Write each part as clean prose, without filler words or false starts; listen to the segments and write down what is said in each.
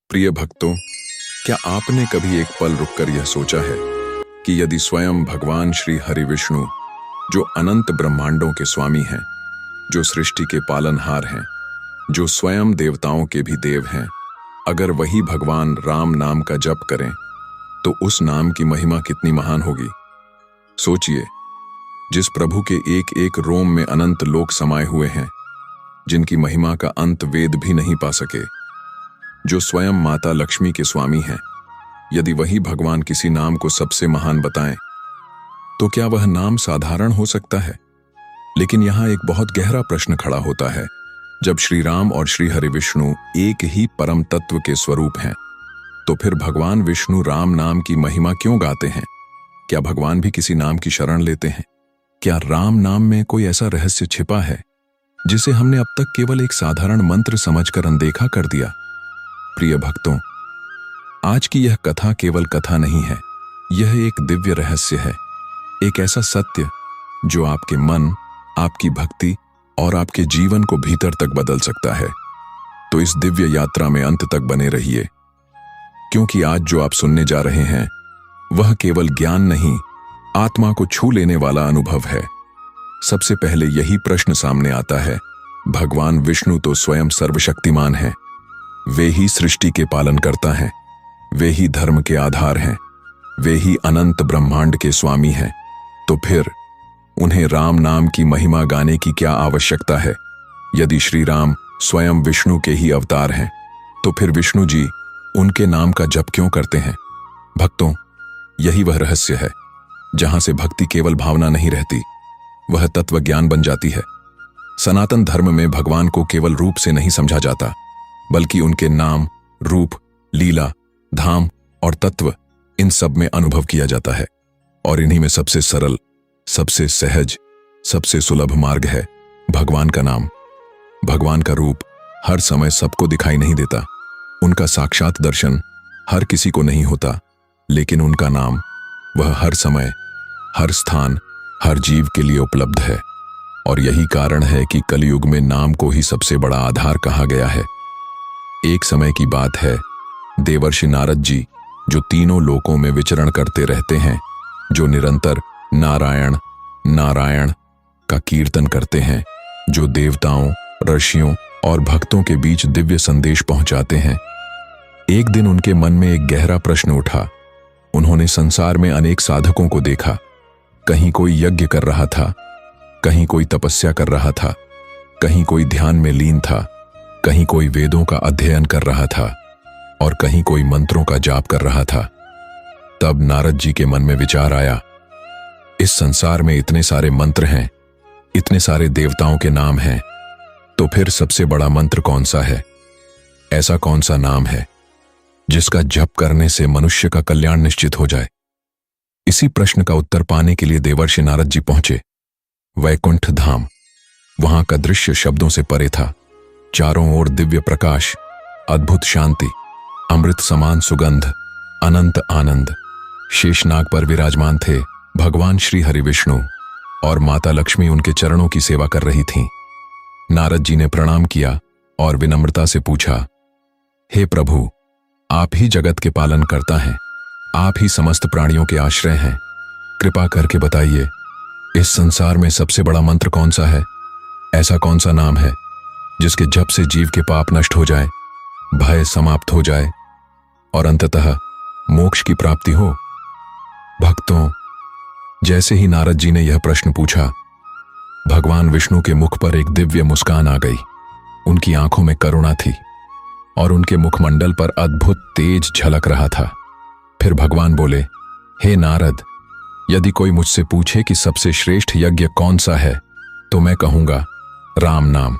प्रिय भक्तों, क्या आपने कभी एक पल रुककर यह सोचा है कि यदि स्वयं भगवान श्री हरि विष्णु, जो अनंत ब्रह्मांडों के स्वामी हैं, जो सृष्टि के पालनहार हैं, जो स्वयं देवताओं के भी देव हैं, अगर वही भगवान राम नाम का जप करें तो उस नाम की महिमा कितनी महान होगी। सोचिए, जिस प्रभु के एक एक रोम में अनंत लोक समाये हुए हैं, जिनकी महिमा का अंत वेद भी नहीं पा सके, जो स्वयं माता लक्ष्मी के स्वामी हैं, यदि वही भगवान किसी नाम को सबसे महान बताएं तो क्या वह नाम साधारण हो सकता है? लेकिन यहां एक बहुत गहरा प्रश्न खड़ा होता है। जब श्री राम और श्री हरि विष्णु एक ही परम तत्व के स्वरूप हैं, तो फिर भगवान विष्णु राम नाम की महिमा क्यों गाते हैं? क्या भगवान भी किसी नाम की शरण लेते हैं? क्या राम नाम में कोई ऐसा रहस्य छिपा है जिसे हमने अब तक केवल एक साधारण मंत्र समझकर अनदेखा कर दिया? प्रिय भक्तों, आज की यह कथा केवल कथा नहीं है, यह एक दिव्य रहस्य है, एक ऐसा सत्य जो आपके मन, आपकी भक्ति और आपके जीवन को भीतर तक बदल सकता है। तो इस दिव्य यात्रा में अंत तक बने रहिए, क्योंकि आज जो आप सुनने जा रहे हैं वह केवल ज्ञान नहीं, आत्मा को छू लेने वाला अनुभव है। सबसे पहले यही प्रश्न सामने आता है, भगवान विष्णु तो स्वयं सर्वशक्तिमान हैं, वे ही सृष्टि के पालन करता हैं, वे ही धर्म के आधार हैं, वे ही अनंत ब्रह्मांड के स्वामी हैं, तो फिर उन्हें राम नाम की महिमा गाने की क्या आवश्यकता है? यदि श्री राम स्वयं विष्णु के ही अवतार हैं, तो फिर विष्णु जी उनके नाम का जप क्यों करते हैं? भक्तों, यही वह रहस्य है जहां से भक्ति केवल भावना नहीं रहती, वह तत्व ज्ञान बन जाती है। सनातन धर्म में भगवान को केवल रूप से नहीं समझा जाता, बल्कि उनके नाम, रूप, लीला, धाम और तत्व, इन सब में अनुभव किया जाता है। और इन्हीं में सबसे सरल, सबसे सहज, सबसे सुलभ मार्ग है भगवान का नाम। भगवान का रूप हर समय सबको दिखाई नहीं देता, उनका साक्षात दर्शन हर किसी को नहीं होता, लेकिन उनका नाम, वह हर समय, हर स्थान, हर जीव के लिए उपलब्ध है। और यही कारण है कि कलयुग में नाम को ही सबसे बड़ा आधार कहा गया है। एक समय की बात है, देवर्षि नारद जी, जो तीनों लोकों में विचरण करते रहते हैं, जो निरंतर नारायण नारायण का कीर्तन करते हैं, जो देवताओं, ऋषियों और भक्तों के बीच दिव्य संदेश पहुंचाते हैं, एक दिन उनके मन में एक गहरा प्रश्न उठा। उन्होंने संसार में अनेक साधकों को देखा, कहीं कोई यज्ञ कर रहा था, कहीं कोई तपस्या कर रहा था, कहीं कोई ध्यान में लीन था, कहीं कोई वेदों का अध्ययन कर रहा था और कहीं कोई मंत्रों का जाप कर रहा था। तब नारद जी के मन में विचार आया, इस संसार में इतने सारे मंत्र हैं, इतने सारे देवताओं के नाम हैं, तो फिर सबसे बड़ा मंत्र कौन सा है? ऐसा कौन सा नाम है जिसका जप करने से मनुष्य का कल्याण निश्चित हो जाए? इसी प्रश्न का उत्तर पाने के लिए देवर्षि नारद जी पहुंचे वैकुंठ धाम। वहां का दृश्य शब्दों से परे था। चारों ओर दिव्य प्रकाश, अद्भुत शांति, अमृत समान सुगंध, अनंत आनंद। शेषनाग पर विराजमान थे भगवान श्री हरि विष्णु और माता लक्ष्मी उनके चरणों की सेवा कर रही थीं। नारद जी ने प्रणाम किया और विनम्रता से पूछा, हे प्रभु, आप ही जगत के पालन करता हैं, आप ही समस्त प्राणियों के आश्रय हैं, कृपा करके बताइए, इस संसार में सबसे बड़ा मंत्र कौन सा है? ऐसा कौन सा नाम है जिसके जप से जीव के पाप नष्ट हो जाए, भय समाप्त हो जाए और अंततः मोक्ष की प्राप्ति हो? भक्तों, जैसे ही नारद जी ने यह प्रश्न पूछा, भगवान विष्णु के मुख पर एक दिव्य मुस्कान आ गई। उनकी आंखों में करुणा थी और उनके मुखमंडल पर अद्भुत तेज झलक रहा था। फिर भगवान बोले, हे नारद, यदि कोई मुझसे पूछे कि सबसे श्रेष्ठ यज्ञ कौन सा है, तो मैं कहूंगा राम नाम।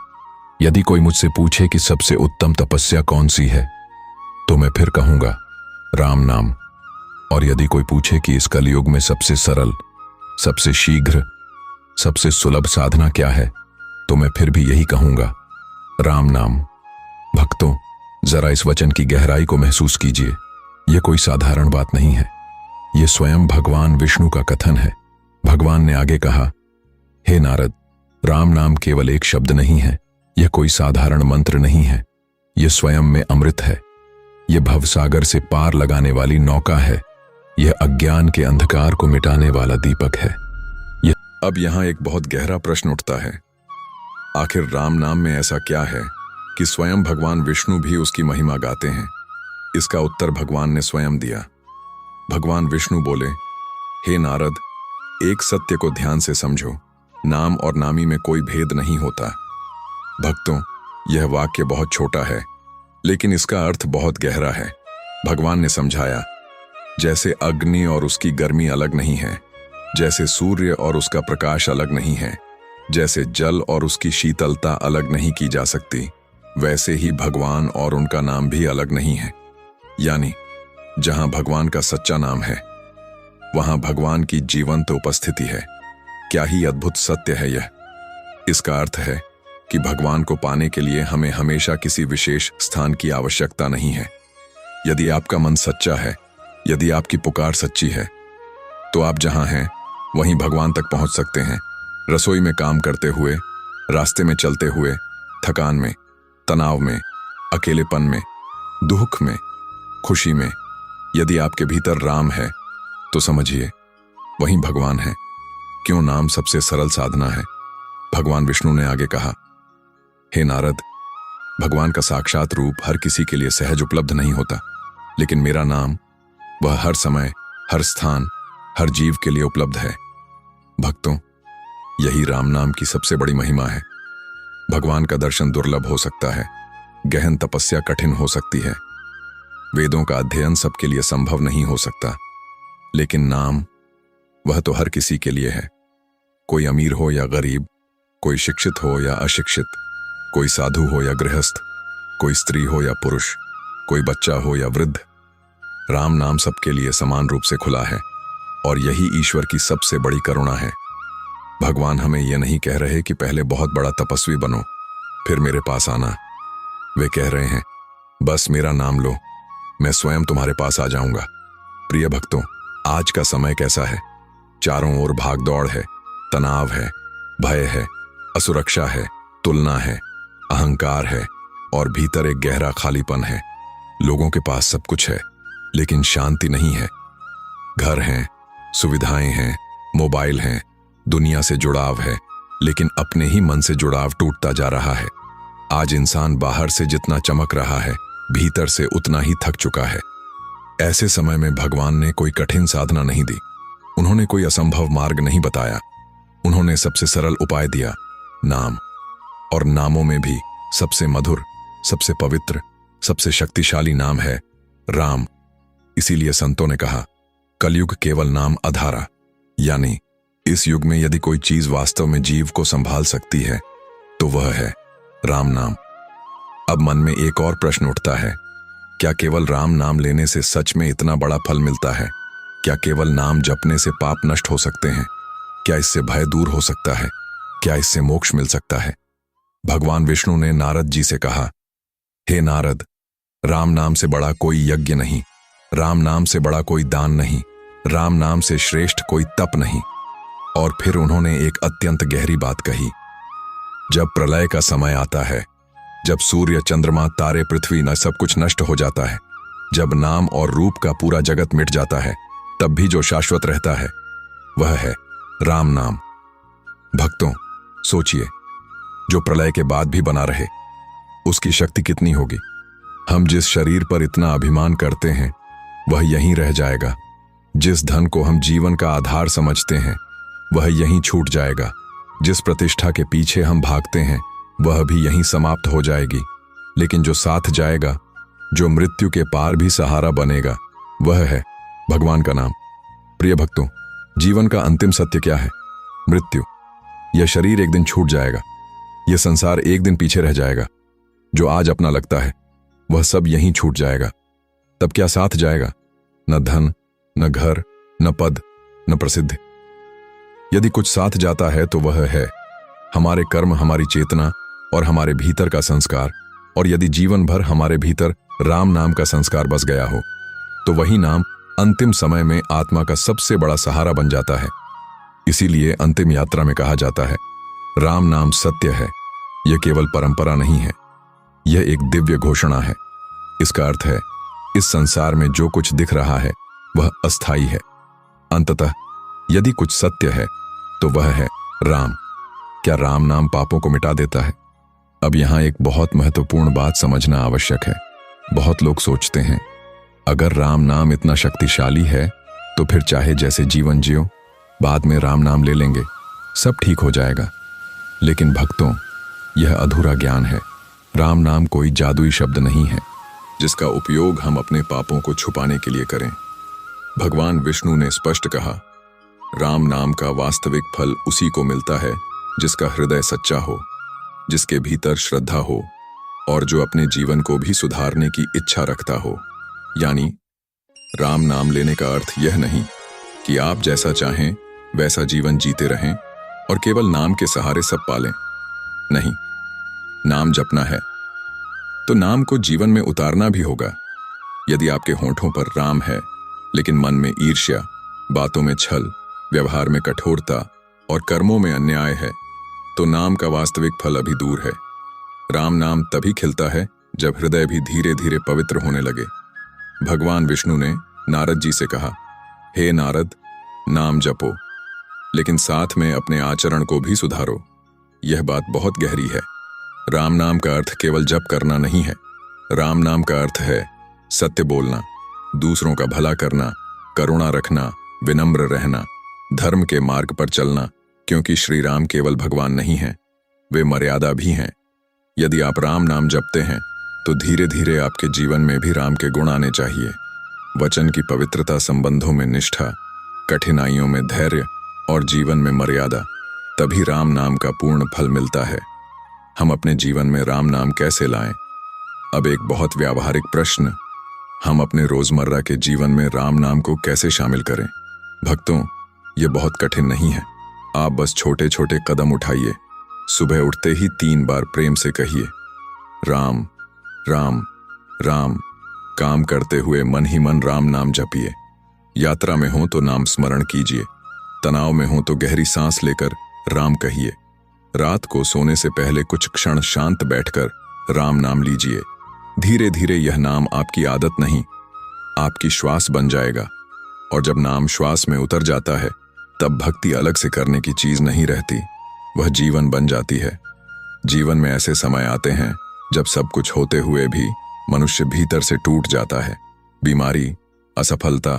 यदि कोई मुझसे पूछे कि सबसे उत्तम तपस्या कौन सी है, तो मैं फिर कहूंगा राम नाम। और यदि कोई पूछे कि इस कलयुग में सबसे सरल, सबसे शीघ्र, सबसे सुलभ साधना क्या है, तो मैं फिर भी यही कहूंगा, राम नाम। भक्तों, जरा इस वचन की गहराई को महसूस कीजिए। यह कोई साधारण बात नहीं है, यह स्वयं भगवान विष्णु का कथन है। भगवान ने आगे कहा, हे नारद, राम नाम केवल एक शब्द नहीं है, यह कोई साधारण मंत्र नहीं है, यह स्वयं में अमृत है। यह भवसागर से पार लगाने वाली नौका है। यह अज्ञान के अंधकार को मिटाने वाला दीपक है। अब यहां एक बहुत गहरा प्रश्न उठता है, आखिर राम नाम में ऐसा क्या है कि स्वयं भगवान विष्णु भी उसकी महिमा गाते हैं? इसका उत्तर भगवान ने स्वयं दिया। भगवान विष्णु बोले, हे नारद, एक सत्य को ध्यान से समझो, नाम और नामी में कोई भेद नहीं होता। भक्तों, यह वाक्य बहुत छोटा है, लेकिन इसका अर्थ बहुत गहरा है। भगवान ने समझाया, जैसे अग्नि और उसकी गर्मी अलग नहीं है, जैसे सूर्य और उसका प्रकाश अलग नहीं है, जैसे जल और उसकी शीतलता अलग नहीं की जा सकती, वैसे ही भगवान और उनका नाम भी अलग नहीं है। यानी जहां भगवान का सच्चा नाम है, वहां भगवान की जीवंत उपस्थिति है। क्या ही अद्भुत सत्य है यह। इसका अर्थ है कि भगवान को पाने के लिए हमें हमेशा किसी विशेष स्थान की आवश्यकता नहीं है। यदि आपका मन सच्चा है, यदि आपकी पुकार सच्ची है, तो आप जहां हैं वहीं भगवान तक पहुंच सकते हैं। रसोई में काम करते हुए, रास्ते में चलते हुए, थकान में, तनाव में, अकेलेपन में, दुख में, खुशी में, यदि आपके भीतर राम है तो समझिए वहीं भगवान है। क्यों नाम सबसे सरल साधना है। भगवान विष्णु ने आगे कहा, हे नारद, भगवान का साक्षात रूप हर किसी के लिए सहज उपलब्ध नहीं होता, लेकिन मेरा नाम वह हर समय, हर स्थान, हर जीव के लिए उपलब्ध है। भक्तों, यही राम नाम की सबसे बड़ी महिमा है। भगवान का दर्शन दुर्लभ हो सकता है, गहन तपस्या कठिन हो सकती है, वेदों का अध्ययन सबके लिए संभव नहीं हो सकता, लेकिन नाम वह तो हर किसी के लिए है। कोई अमीर हो या गरीब, कोई शिक्षित हो या अशिक्षित, कोई साधु हो या गृहस्थ, कोई स्त्री हो या पुरुष, कोई बच्चा हो या वृद्ध, राम नाम सबके लिए समान रूप से खुला है। और यही ईश्वर की सबसे बड़ी करुणा है। भगवान हमें यह नहीं कह रहे कि पहले बहुत बड़ा तपस्वी बनो, फिर मेरे पास आना। वे कह रहे हैं, बस मेरा नाम लो, मैं स्वयं तुम्हारे पास आ जाऊंगा। प्रिय भक्तों, आज का समय कैसा है? चारों ओर भागदौड़ है, तनाव है, भय है, असुरक्षा है, तुलना है, अहंकार है और भीतर एक गहरा खालीपन है। लोगों के पास सब कुछ है, लेकिन शांति नहीं है। घर हैं, सुविधाएं हैं, मोबाइल हैं, दुनिया से जुड़ाव है, लेकिन अपने ही मन से जुड़ाव टूटता जा रहा है। आज इंसान बाहर से जितना चमक रहा है, भीतर से उतना ही थक चुका है। ऐसे समय में भगवान ने कोई कठिन साधना नहीं दी, उन्होंने कोई असंभव मार्ग नहीं बताया। उन्होंने सबसे सरल उपाय दिया, नाम। और नामों में भी सबसे मधुर, सबसे पवित्र, सबसे शक्तिशाली नाम है राम। इसीलिए संतों ने कहा, कलयुग केवल नाम आधारा। यानी इस युग में यदि कोई चीज वास्तव में जीव को संभाल सकती है तो वह है राम नाम। अब मन में एक और प्रश्न उठता है, क्या केवल राम नाम लेने से सच में इतना बड़ा फल मिलता है? क्या केवल नाम जपने से पाप नष्ट हो सकते हैं? क्या इससे भय दूर हो सकता है? क्या इससे मोक्ष मिल सकता है? भगवान विष्णु ने नारद जी से कहा, हे नारद, राम नाम से बड़ा कोई यज्ञ नहीं, राम नाम से बड़ा कोई दान नहीं, राम नाम से श्रेष्ठ कोई तप नहीं। और फिर उन्होंने एक अत्यंत गहरी बात कही, जब प्रलय का समय आता है, जब सूर्य, चंद्रमा, तारे, पृथ्वी न सब कुछ नष्ट हो जाता है, जब नाम और रूप का पूरा जगत मिट जाता है, तब भी जो शाश्वत रहता है वह है राम नाम। भक्तों, सोचिए, जो प्रलय के बाद भी बना रहे, उसकी शक्ति कितनी होगी। हम जिस शरीर पर इतना अभिमान करते हैं वह यहीं रह जाएगा। जिस धन को हम जीवन का आधार समझते हैं वह यहीं छूट जाएगा। जिस प्रतिष्ठा के पीछे हम भागते हैं वह भी यहीं समाप्त हो जाएगी। लेकिन जो साथ जाएगा, जो मृत्यु के पार भी सहारा बनेगा, वह है भगवान का नाम। प्रिय भक्तों, जीवन का अंतिम सत्य क्या है? मृत्यु। यह शरीर एक दिन छूट जाएगा, यह संसार एक दिन पीछे रह जाएगा। जो आज अपना लगता है वह सब यहीं छूट जाएगा। तब क्या साथ जाएगा? न धन, न घर, न पद, न प्रसिद्धि। यदि कुछ साथ जाता है तो वह है हमारे कर्म, हमारी चेतना और हमारे भीतर का संस्कार। और यदि जीवन भर हमारे भीतर राम नाम का संस्कार बस गया हो तो वही नाम अंतिम समय में आत्मा का सबसे बड़ा सहारा बन जाता है। इसीलिए अंतिम यात्रा में कहा जाता है, राम नाम सत्य है, यह केवल परंपरा नहीं है, यह एक दिव्य घोषणा है। इसका अर्थ है इस संसार में जो कुछ दिख रहा है वह अस्थाई है। अंततः यदि कुछ सत्य है तो वह है राम। क्या राम नाम पापों को मिटा देता है? अब यहां एक बहुत महत्वपूर्ण बात समझना आवश्यक है। बहुत लोग सोचते हैं अगर राम नाम इतना शक्तिशाली है तो फिर चाहे जैसे जीवन जियो, बाद में राम नाम ले लेंगे, सब ठीक हो जाएगा। लेकिन भक्तों, यह अधूरा ज्ञान है। राम नाम कोई जादुई शब्द नहीं है जिसका उपयोग हम अपने पापों को छुपाने के लिए करें। भगवान विष्णु ने स्पष्ट कहा, राम नाम का वास्तविक फल उसी को मिलता है जिसका हृदय सच्चा हो, जिसके भीतर श्रद्धा हो और जो अपने जीवन को भी सुधारने की इच्छा रखता हो। यानी राम नाम लेने का अर्थ यह नहीं कि आप जैसा चाहें वैसा जीवन जीते रहें और केवल नाम के सहारे सब पालें। नहीं, नाम जपना है तो नाम को जीवन में उतारना भी होगा। यदि आपके होंठों पर राम है लेकिन मन में ईर्ष्या, बातों में छल, व्यवहार में कठोरता और कर्मों में अन्याय है तो नाम का वास्तविक फल अभी दूर है। राम नाम तभी खिलता है जब हृदय भी धीरे धीरे पवित्र होने लगे। भगवान विष्णु ने नारद जी से कहा, हे नारद, नाम जपो लेकिन साथ में अपने आचरण को भी सुधारो। यह बात बहुत गहरी है। राम नाम का अर्थ केवल जप करना नहीं है। राम नाम का अर्थ है सत्य बोलना, दूसरों का भला करना, करुणा रखना, विनम्र रहना, धर्म के मार्ग पर चलना, क्योंकि श्री राम केवल भगवान नहीं हैं, वे मर्यादा भी हैं। यदि आप राम नाम जपते हैं तो धीरे धीरे आपके जीवन में भी राम के गुण आने चाहिए। वचन की पवित्रता, संबंधों में निष्ठा, कठिनाइयों में धैर्य और जीवन में मर्यादा, तभी राम नाम का पूर्ण फल मिलता है। हम अपने जीवन में राम नाम कैसे लाएं? अब एक बहुत व्यावहारिक प्रश्न, हम अपने रोजमर्रा के जीवन में राम नाम को कैसे शामिल करें? भक्तों, ये बहुत कठिन नहीं है। आप बस छोटे छोटे कदम उठाइए। सुबह उठते ही 3 बार प्रेम से कहिए, राम राम राम। काम करते हुए मन ही मन राम नाम जपिए। यात्रा में हो तो नाम स्मरण कीजिए। तनाव में हो तो गहरी सांस लेकर राम कहिए। रात को सोने से पहले कुछ क्षण शांत बैठकर राम नाम लीजिए। धीरे धीरे यह नाम आपकी आदत नहीं, आपकी श्वास बन जाएगा। और जब नाम श्वास में उतर जाता है तब भक्ति अलग से करने की चीज नहीं रहती, वह जीवन बन जाती है। जीवन में ऐसे समय आते हैं जब सब कुछ होते हुए भी मनुष्य भीतर से टूट जाता है। बीमारी, असफलता,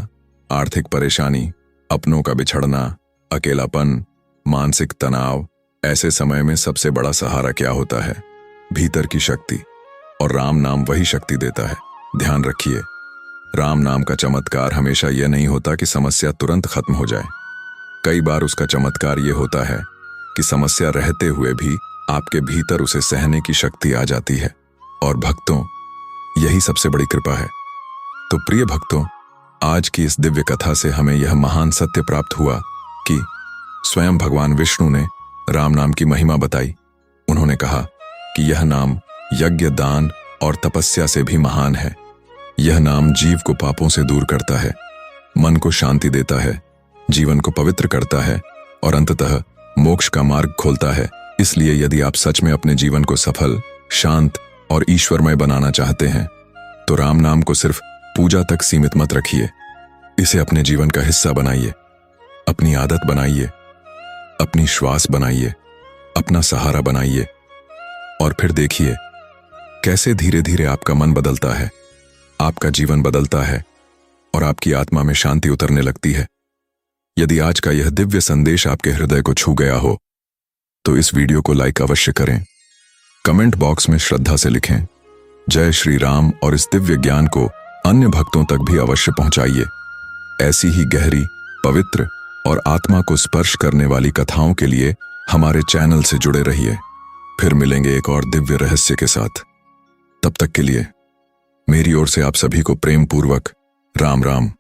आर्थिक परेशानी, अपनों का बिछड़ना, अकेलापन, मानसिक तनाव। ऐसे समय में सबसे बड़ा सहारा क्या होता है? भीतर की शक्ति। और राम नाम वही शक्ति देता है। ध्यान रखिए, राम नाम का चमत्कार हमेशा यह नहीं होता कि समस्या तुरंत खत्म हो जाए। कई बार उसका चमत्कार यह होता है कि समस्या रहते हुए भी आपके भीतर उसे सहने की शक्ति आ जाती है। और भक्तों, यही सबसे बड़ी कृपा है। तो प्रिय भक्तों, आज की इस दिव्य कथा से हमें यह महान सत्य प्राप्त हुआ कि स्वयं भगवान विष्णु ने राम नाम की महिमा बताई। उन्होंने कहा कि यह नाम यज्ञ, दान और तपस्या से भी महान है। यह नाम जीव को पापों से दूर करता है, मन को शांति देता है, जीवन को पवित्र करता है और अंततः मोक्ष का मार्ग खोलता है। इसलिए यदि आप सच में अपने जीवन को सफल, शांत और ईश्वरमय बनाना चाहते हैं तो राम नाम को सिर्फ पूजा तक सीमित मत रखिए। इसे अपने जीवन का हिस्सा बनाइए, अपनी आदत बनाइए, अपनी श्वास बनाइए, अपना सहारा बनाइए। और फिर देखिए कैसे धीरे धीरे आपका मन बदलता है, आपका जीवन बदलता है और आपकी आत्मा में शांति उतरने लगती है। यदि आज का यह दिव्य संदेश आपके हृदय को छू गया हो तो इस वीडियो को लाइक अवश्य करें। कमेंट बॉक्स में श्रद्धा से लिखें, जय श्री राम, और इस दिव्य ज्ञान को अन्य भक्तों तक भी अवश्य पहुंचाइए। ऐसी ही गहरी, पवित्र और आत्मा को स्पर्श करने वाली कथाओं के लिए हमारे चैनल से जुड़े रहिए। फिर मिलेंगे एक और दिव्य रहस्य के साथ। तब तक के लिए मेरी ओर से आप सभी को प्रेम पूर्वक राम राम।